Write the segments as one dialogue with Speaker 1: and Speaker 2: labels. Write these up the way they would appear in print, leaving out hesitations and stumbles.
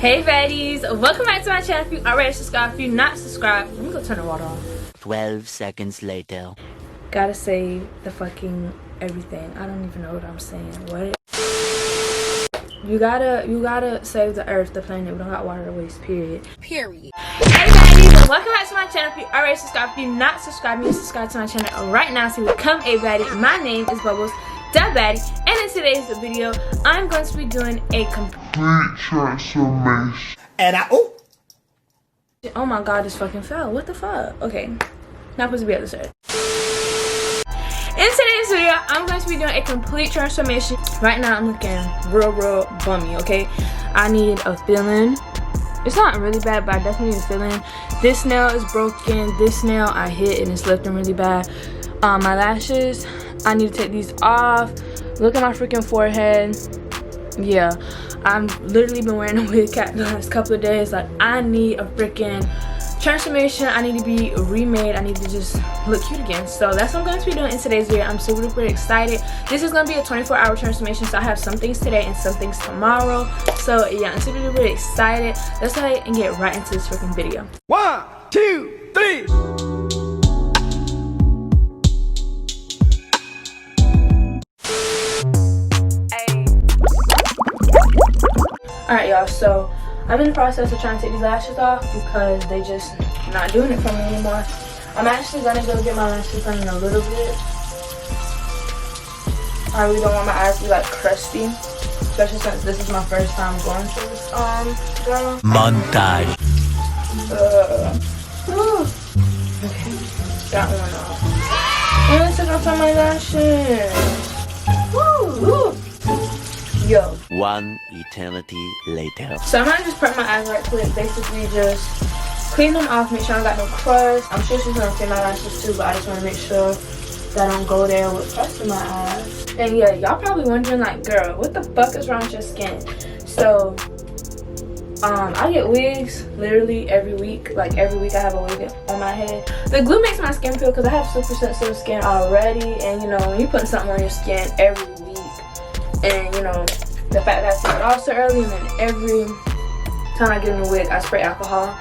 Speaker 1: Hey baddies, welcome back to my channel. If you already subscribed, if you're not subscribed, let me go turn the water off.
Speaker 2: 12 seconds later.
Speaker 1: Gotta save the fucking everything. I don't even know what I'm saying. What? You gotta save the earth, the planet. We don't got water to waste, period.
Speaker 3: Period.
Speaker 1: Hey baddies, welcome back to my channel. If you already subscribed, if you're not subscribed, you subscribe to my channel right now so you become a baddie. My name is Bubbles, the baddie, and in today's video, I'm going to be doing a complete transformation.
Speaker 3: And
Speaker 1: Oh my god, this fucking fell. What the fuck? Okay. Not supposed to be at this side. In today's video, I'm going to be doing a complete transformation. Right now, I'm looking real bummy, okay? I need a fill-in. It's not really bad, but I definitely need a fill-in. This nail is broken. This nail I hit and it's lifting really bad. My lashes, I need to take these off. Look at my freaking forehead. Yeah, I've literally been wearing a wig cap the last couple of days. Like, I need a freaking transformation. I need to be remade. I need to just look cute again. So that's what I'm going to be doing in today's video. I'm super duper excited. This is going to be a 24-hour transformation, so I have some things today and some things tomorrow. So yeah, I'm super duper excited. Let's go ahead and get right into this freaking video.
Speaker 3: 1, 2, 3.
Speaker 1: Alright y'all, so I'm in the process of trying to take these lashes off because they just not doing it for me anymore. I'm actually gonna go get my lashes done in a little bit. I really don't want my eyes to be like crusty, especially since this is my first time going through this girl.
Speaker 2: Montage.
Speaker 1: Okay, got one off. And I took off all my lashes. Woo! Yo.
Speaker 2: 1 eternity later.
Speaker 1: So I'm gonna just prep my eyes right quick. Basically just clean them off, make sure I got no crust. I'm sure she's gonna clean my lashes too, but I just wanna make sure that I don't go there with crust in my eyes. And yeah, y'all probably wondering like, girl, what the fuck is wrong with your skin? So I get wigs literally every week. Like every week I have a wig on my head. The glue makes my skin feel, because I have super sensitive skin already, and you know, when you put something on your skin every week, and you know, the fact that I take it off so early, and then every time I get a new wig, I spray alcohol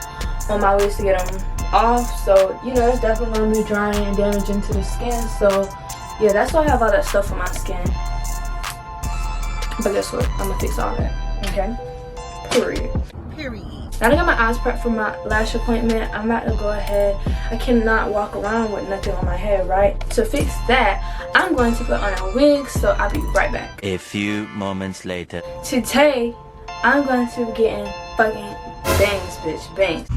Speaker 1: on my wigs to get them off. So, you know, it's definitely going to be drying and damaging to the skin. So, yeah, that's why I have all that stuff on my skin. But guess what? I'm going to fix all that. Okay? Period. Now that I got my eyes prepped for my lash appointment, I'm about to go ahead. I cannot walk around with nothing on my head, right? To fix that, I'm going to put on a wig, so I'll be right back.
Speaker 2: A few moments later.
Speaker 1: Today, I'm going to be getting fucking bangs, bitch, bangs.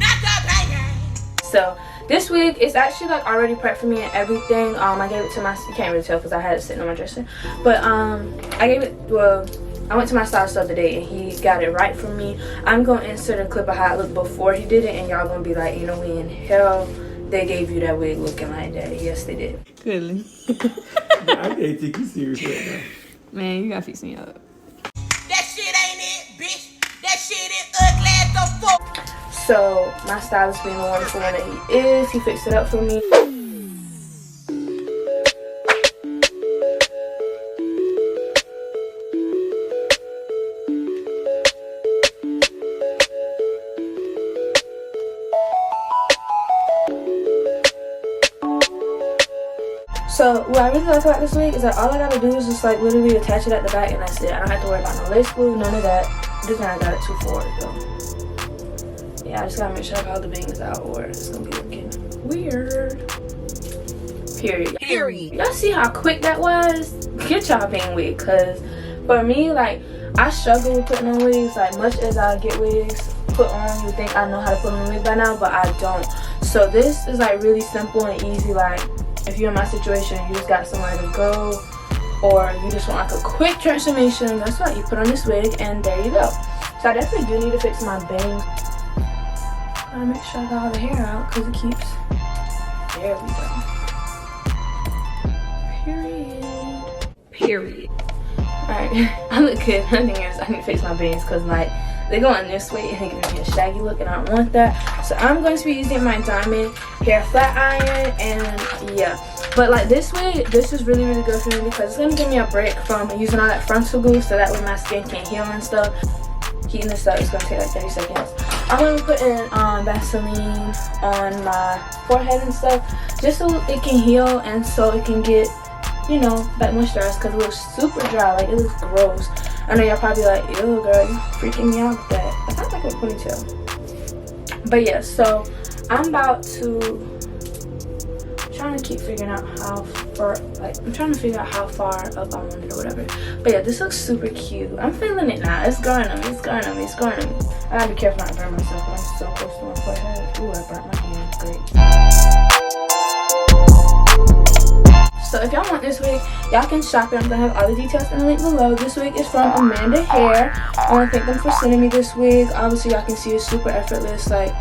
Speaker 1: So, this wig is actually like already prepped for me and everything. I gave it to my, you can't really tell because I had it sitting on my dresser. But I gave it, well, I went to my stylist the other day and he got it right for me. I'm going to insert a clip of how it looked before he did it, and y'all going to be like, you know, we in hell, they gave you that wig looking like that. Yes, they did.
Speaker 4: Really?
Speaker 3: I can't take you serious right now.
Speaker 4: Man, you gotta fix me up.
Speaker 3: That shit ain't it, bitch. That shit is ugly as the fuck.
Speaker 1: So, my stylist being the wonderful one that he is, he fixed it up for me. So what I really like about this wig is that all I gotta do is just like literally attach it at the back, and that's it. I don't have to worry about no lace glue, none of that. This time I got it too forward though. Yeah, I just gotta make sure I got all the bangs out or it's gonna be looking weird. Period. Y'all see how quick that was? Get y'all bang wig, cause for me, like, I struggle with putting on wigs. Like, much as I get wigs put on, you think I know how to put on a wig by now, but I don't. So this is like really simple and easy. Like, if you're in my situation, you just got somewhere to go, or you just want like a quick transformation, that's what you put on this wig, and there you go. So I definitely do need to fix my bangs. Gotta make sure I got all the hair out, because it keeps, there we go. Period. Alright, I look good. Nothing else, I need to fix my bangs, because like, they're going this way and they're giving me a shaggy look, and I don't want that. So I'm going to be using my diamond hair flat iron, and yeah. But like this way, this is really good for me because it's going to give me a break from using all that frontal glue, so that way my skin can't heal and stuff. heating this up. It's gonna take like 30 seconds. I'm gonna put in Vaseline on my forehead and stuff, just so it can heal and so it can get, you know, back moisturized, because it looks super dry. Like, it looks gross. I know y'all probably like, ew girl, you freaking me out with that. I kind of like a ponytail. But yeah, so I'm about to, trying to keep figuring out how far, like, I'm trying to figure out how far up I want it or whatever. But yeah, this looks super cute. I'm feeling it now. It's growing on me, it's growing on me, it's growing on me. I gotta be careful not to burn myself, but I'm so close to my forehead. Ooh, I burnt my hand. Great. So if y'all want this wig, y'all can shop it. I'm gonna have all the details in the link below. This wig is from Amanda Hair. I want to thank them for sending me this wig. Obviously, y'all can see it's super effortless. Like,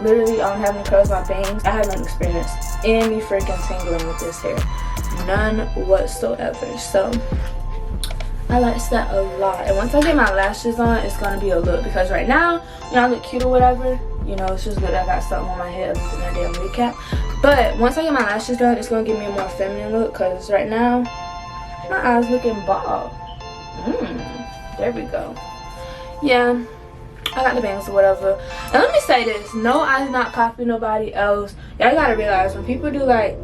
Speaker 1: literally, I'm having to curl my bangs. I haven't experienced any freaking tangling with this hair, none whatsoever. So I like that a lot. And once I get my lashes on, it's gonna be a look, because right now, you know, I look cute or whatever, you know, it's just good I got something on my head other than that damn wig cap. But once I get my lashes done, it's gonna give me a more feminine look, because right now my eyes looking bald. There we go. Yeah, I got the bangs or whatever. And let me say this, no, I did not copy nobody else. Y'all gotta realize, when people do like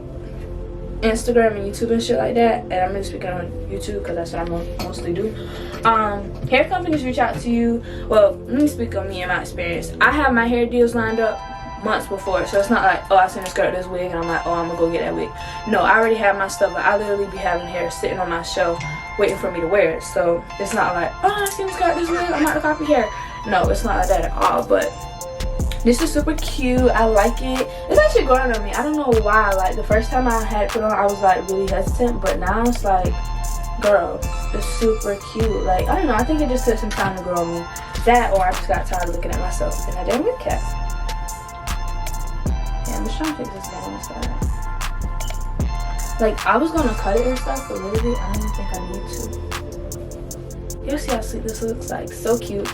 Speaker 1: Instagram and YouTube and shit like that, and I'm really speaking on YouTube because that's what I mostly do, hair companies reach out to you. Well, let me speak on me and my experience. I have my hair deals lined up months before, so it's not like, oh, I seen this girl with this wig and I'm like, oh, I'm gonna go get that wig. No, I already have my stuff. Like, I literally be having hair sitting on my shelf waiting for me to wear it. So it's not like, oh, I seen this girl with this wig, I'm about to copy hair. No, it's not like that at all. But this is super cute. I like it. It's actually growing on me. I don't know why. Like, the first time I had it put on, I was like really hesitant, but now it's like, girl, it's super cute. Like, I don't know, I think it just took some time to grow on me. That, or I just got tired of looking at myself in that damn wig cap. Yeah, I'm just trying to fix this down on the side. Like, I was gonna cut it and stuff, but literally I don't even think I need to. You'll see how sweet this looks. Like, so cute.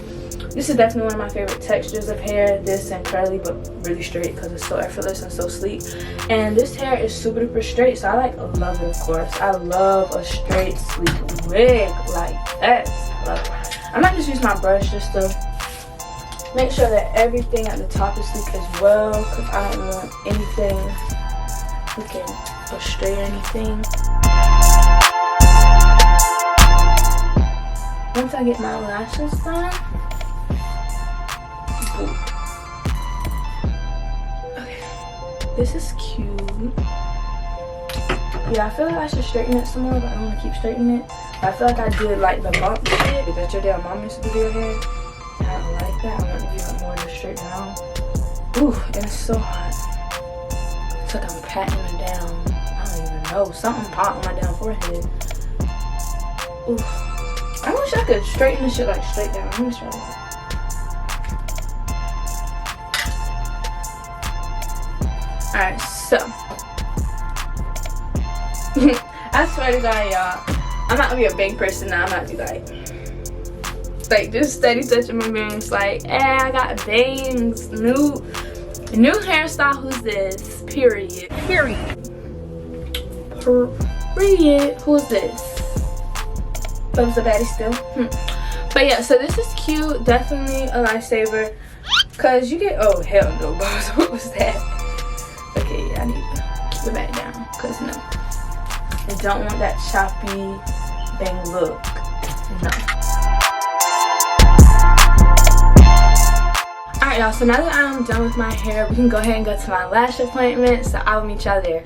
Speaker 1: This is definitely one of my favorite textures of hair. This and curly, but really straight, because it's so effortless and so sleek. And this hair is super duper straight, so I like love it, of course. I love a straight, sleek wig like that. I love it. I might just use my brush just to make sure that everything at the top is sleek as well, because I don't want anything looking astray or anything. Once I get my lashes done, okay, this is cute. Yeah, I feel like I should straighten it some more, but I don't want to keep straightening it. I feel like I did like the bump shit that your damn mom used to do your hair. I don't like that. I want to give it more to straighten out. Ooh, and it's so hot. It's like I'm patting it down. I don't even know. Something popped on my damn forehead. Ooh. I wish I could straighten this shit like straight down. Let me try this. Alright, so I swear to God, y'all, I'm not gonna be a big person now. I'm not gonna be like just steady touching my bangs. Like, I got bangs. New hairstyle. Who's this? Period. Who's this? Thumbs the baddie still. But yeah, so this is cute. Definitely a lifesaver. Cause you get, oh hell no, boss. What was that? Okay, I need to keep it back down. Cause no, I don't want that choppy bang look. No. Alright y'all, so now that I'm done with my hair, we can go ahead and go to my lash appointment. So I'll meet y'all there.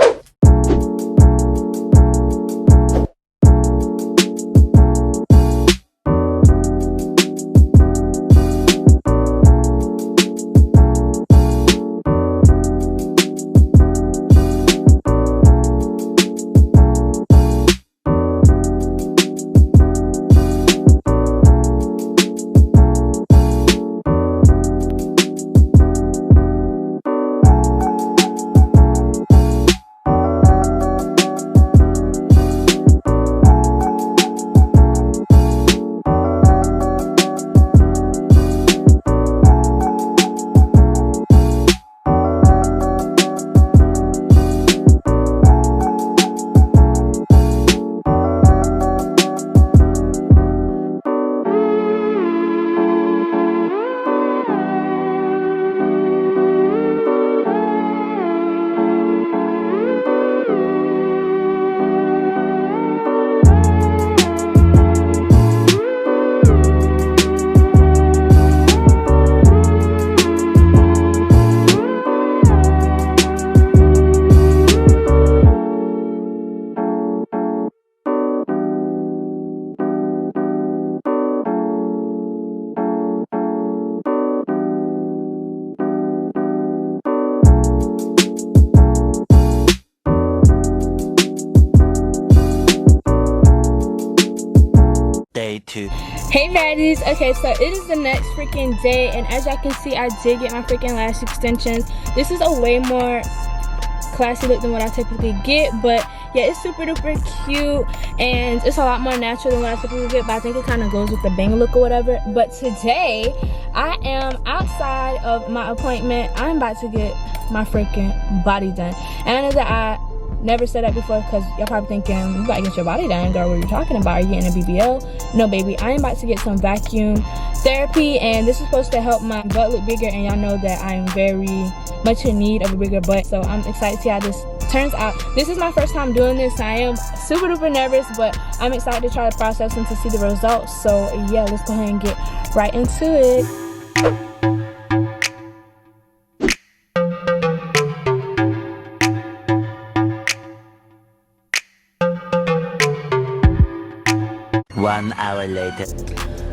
Speaker 2: 2.
Speaker 1: Hey baddies, okay, so it is the next freaking day, and as y'all can see, I did get my freaking lash extensions. This is a way more classy look than what I typically get, but yeah, it's super duper cute and it's a lot more natural than what I typically get, but I think it kind of goes with the bang look or whatever. But today I am outside of my appointment. I'm about to get my freaking body done, and I know that I never said that before because y'all probably thinking, you about to get your body done, girl, what are you talking about? Are you getting a BBL? No baby, I am about to get some vacuum therapy, and this is supposed to help my butt look bigger, and y'all know that I am very much in need of a bigger butt, so I'm excited to see how this turns out. This is my first time doing this. I am super duper nervous, but I'm excited to try the process and to see the results. So yeah, let's go ahead and get right into it.
Speaker 2: One hour later.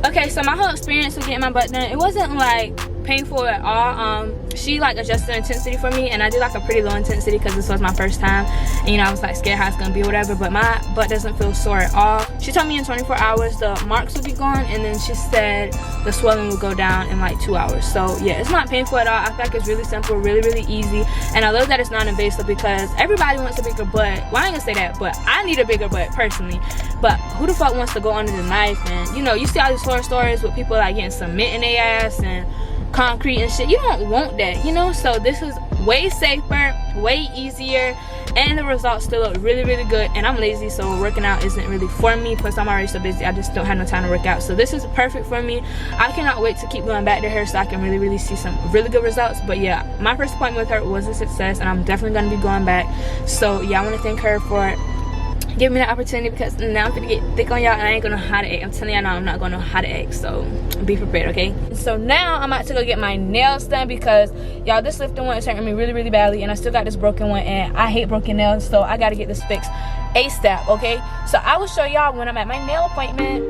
Speaker 1: Okay, so my whole experience with getting my butt done, it wasn't like painful at all. She like adjusted the intensity for me, and I did like a pretty low intensity because this was my first time, and you know, I was like scared how it's gonna be or whatever, but my butt doesn't feel sore at all. She told me in 24 hours the marks would be gone, and then she said the swelling would go down in like 2 hours. So yeah, it's not painful at all. I feel like it's really simple, really easy, and I love that it's non-invasive because everybody wants a bigger butt. Well, I ain't gonna say that, but I need a bigger butt personally. But who the fuck wants to go under the knife? And you know, you see all these horror stories with people like getting cement in their ass and concrete and shit. You don't want that, you know. So this is way safer, way easier, and the results still look really good. And I'm lazy, so working out isn't really for me. Plus I'm already so busy, I just don't have no time to work out. So this is perfect for me. I cannot wait to keep going back to her so I can really see some really good results. But yeah, my first appointment with her was a success, and I'm definitely going to be going back. So yeah, I want to thank her for giving me the opportunity, because now I'm gonna get thick on y'all and I ain't gonna know how to act. I'm telling y'all now, I'm not gonna know how to act, so be prepared, okay? So now I'm about to go get my nails done because y'all, this lifting one is hurting me really badly, and I still got this broken one, and I hate broken nails, so I gotta get this fixed ASAP, okay? So I will show y'all when I'm at my nail appointment.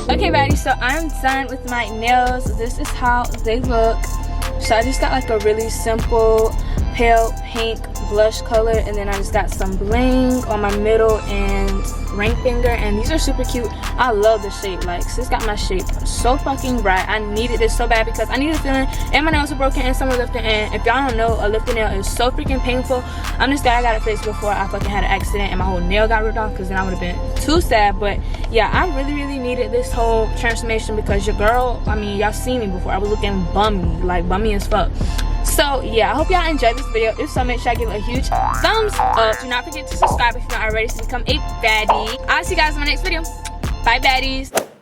Speaker 1: Okay, buddy, so I'm done with my nails. This is how they look. So I just got like a really simple pale pink blush color, and then I just got some bling on my middle and ring finger, and these are super cute. I love the shape. Like, sis got my shape so fucking right. I needed this so bad because I needed feeling, and my nails were broken and some were lifted, and if y'all don't know, a lifted nail is so freaking painful. I'm just glad I got it fixed before I fucking had an accident and my whole nail got ripped off, because then I would have been too sad. But yeah, I really needed this whole transformation because your girl, I mean, y'all seen me before, I was looking bummy, like bummy as fuck. So yeah, I hope y'all enjoyed this video. If so, make sure I give it a huge thumbs up. Do not forget to subscribe if you're not already to become a baddie. I'll see you guys in my next video. Bye, baddies.